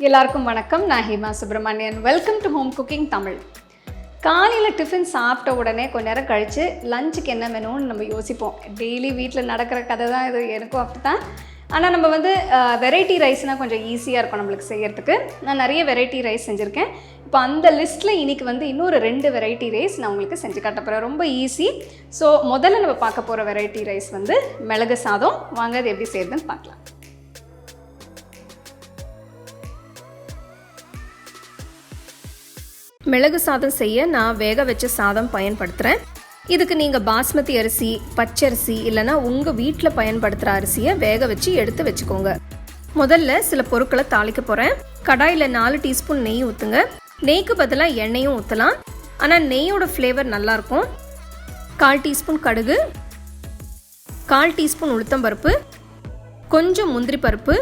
எல்லாருக்கும் வணக்கம். நான் Hema Subramanian. Welcome to home cooking Tamil. காலையில் டிஃபன் சாப்பிட்ட உடனே கொஞ்ச நேரம் கழித்து லஞ்சுக்கு என்ன வேணும்னு நம்ம யோசிப்போம். டெய்லி வீட்டில் நடக்கிற கதை தான் இது, எனக்கும் அப்படி தான். ஆனால் நம்ம வெரைட்டி ரைஸ்னால் கொஞ்சம் ஈஸியாக இருக்கும் நம்மளுக்கு செய்கிறதுக்கு. நான் நிறைய வெரைட்டி ரைஸ் செஞ்சுருக்கேன். இப்போ அந்த லிஸ்ட்டில் இன்றைக்கி இன்னொரு 2 வெரைட்டி ரைஸ் நான் உங்களுக்கு செஞ்சு காட்ட போகிறேன். ரொம்ப ஈஸி. ஸோ முதல்ல நம்ம பார்க்க போகிற வெரைட்டி ரைஸ் மிளகு சாதம். வாங்க அது எப்படி செய்யுதுன்னு பார்க்கலாம். மிளகு சாதம் செய்ய நான் வேக வச்ச சாதம் பயன்படுத்துகிறேன். இதுக்கு நீங்கள் பாஸ்மதி அரிசி, பச்சரிசி இல்லைனா உங்கள் வீட்டில் பயன்படுத்துகிற அரிசியை வேக வச்சு எடுத்து வச்சுக்கோங்க. முதல்ல சில பொருட்களை தாளிக்க போகிறேன். கடாயில் 4 டீஸ்பூன் நெய் ஊற்றுங்க. நெய்க்கு பதிலாக எண்ணெயும் ஊற்றலாம், ஆனால் நெய்யோட ஃப்ளேவர் நல்லாயிருக்கும். 1/4 டீஸ்பூன் கடுகு, 1/4 டீஸ்பூன் உளுத்தம்பருப்பு, கொஞ்சம் முந்திரி பருப்பு,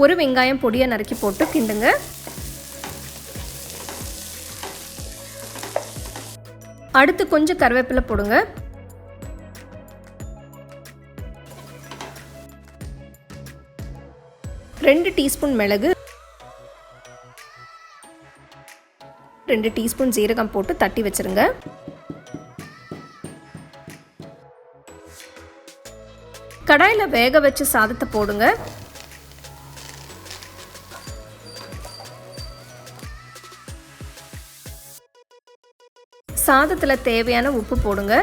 ஒரு வெங்காயம் பொடியை நறுக்கி போட்டு கிண்டுங்க. அடுத்து கொஞ்சம் கருவேப்பிலை போடுங்க. ரெண்டு டீஸ்பூன் மிளகு, 2 டீஸ்பூன் ஜீரகம் போட்டு தட்டி வச்சிருங்க. கடாயில் வேக வச்ச சாதத்தை போடுங்க. சாதத்தில் தேவையான உப்பு போடுங்க.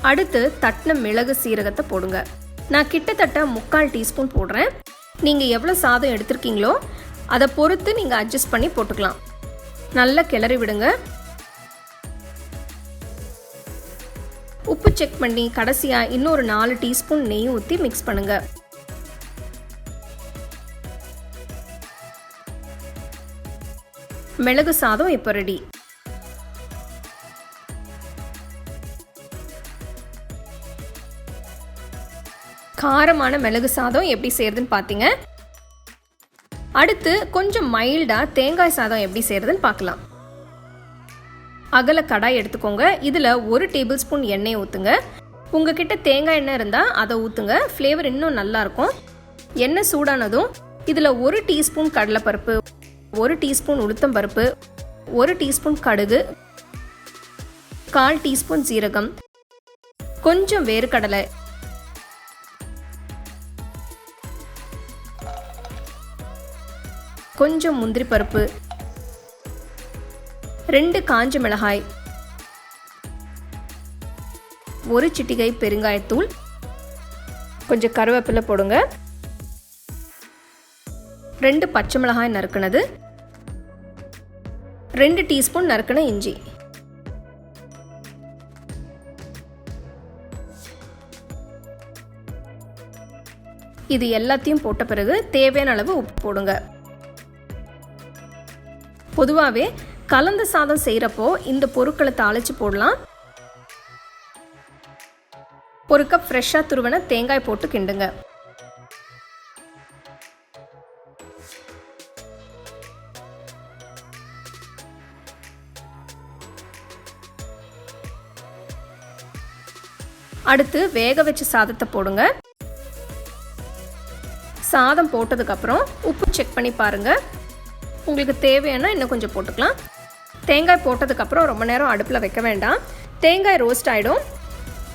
அடுத்து தட்டின மிளகு சீரகத்தை போடுங்க. நான் கிட்டத்தட்ட 3/4 டீஸ்பூன் போடுறேன். நீங்கள் எவ்வளோ சாதம் எடுத்திருக்கீங்களோ அதை பொறுத்து நீங்கள் அட்ஜஸ்ட் பண்ணி போட்டுக்கலாம். நல்லா கிளறி விடுங்க. உப்பு செக் பண்ணி கடைசியாக இன்னொரு 4 டீஸ்பூன் நெய் ஊற்றி மிக்ஸ் பண்ணுங்க. மிளகு சாதம் இப்போ ரெடி. காரமான மிளகு சாதம் எப்படி செய்யறதுன்னு பார்த்தீங்க. அடுத்து கொஞ்சம் மைல்டாக தேங்காய் சாதம் எப்படி செய்யறதுன்னு பார்க்கலாம். அகல கடாய் எடுத்துக்கோங்க. இதில் 1 டேபிள் ஸ்பூன் எண்ணெய் ஊற்றுங்க. உங்ககிட்ட தேங்காய் எண்ணெய் இருந்தால் அதை ஊற்றுங்க. ஃப்ளேவர் இன்னும் நல்லாயிருக்கும். எண்ணெய் சூடானதும் இதில் 1 டீஸ்பூன் கடலைப்பருப்பு, 1 டீஸ்பூன் உளுத்தம்பருப்பு, 1 டீஸ்பூன் கடுகு, 1/4 டீஸ்பூன் ஜீரகம், கொஞ்சம் வேர்க்கடலை, கொஞ்சம் முந்திரி பருப்பு, 2 காஞ்ச மிளகாய், 1 சிட்டிகை பெருங்காயத்தூள், கொஞ்சம் கருவேப்பிலை போடுங்க. 2 பச்சை மிளகாய் நறுக்குனது, 2 டீஸ்பூன் நறுக்குன இஞ்சி, இது எல்லாத்தையும் போட்ட பிறகு தேவையான அளவு உப்பு போடுங்க. பொதுவாகவே கலந்த சாதம் செய்கிறப்போ இந்த பொருட்களை தாளிச்சு போடலாம். 1 கப் ஃப்ரெஷ்ஷாக துருவன தேங்காய் போட்டு கிண்டுங்க. அடுத்து வேக வச்ச சாதத்தை போடுங்க. சாதம் போட்டதுக்கப்புறம் உப்பு செக் பண்ணி பாருங்கள். உங்களுக்கு தேவையான இன்னும் கொஞ்சம் போட்டுக்கலாம். தேங்காய் போட்டதுக்கப்புறம் ரொம்ப நேரம் அடுப்பில் வைக்க வேண்டாம். தேங்காய் ரோஸ்ட் ஆகிடும்.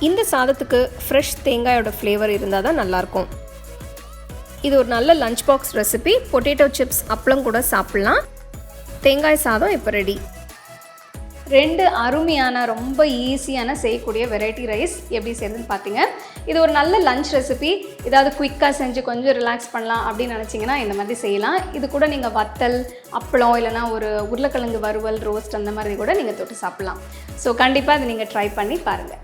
இந்த சாதத்துக்கு ஃப்ரெஷ் தேங்காயோட ஃப்ளேவர் இருந்தால் தான் நல்லாயிருக்கும். இது ஒரு நல்ல lunch box recipe. Potato chips, அப்பளம் கூட சாப்பிட்லாம். தேங்காய் சாதம் இப்போ ரெடி. 2 அருமையான ரொம்ப ஈஸியான செய்யக்கூடிய வெரைட்டி ரைஸ் எப்படி செய்யுதுன்னு பார்த்தீங்க. இது ஒரு நல்ல லஞ்ச் ரெசிபி. ஏதாவது குயிக்காக செஞ்சு கொஞ்சம் ரிலாக்ஸ் பண்ணலாம் அப்படின்னு நினச்சிங்கன்னா இந்த மாதிரி செய்யலாம். இது கூட நீங்கள் வத்தல், அப்பளம் இல்லைனா ஒரு உருளைக்கிழங்கு வறுவல், ரோஸ்ட் அந்த மாதிரி கூட நீங்கள் தொட்டு சாப்பிட்லாம். ஸோ கண்டிப்பாக அதை நீங்கள் ட்ரை பண்ணி பாருங்கள்.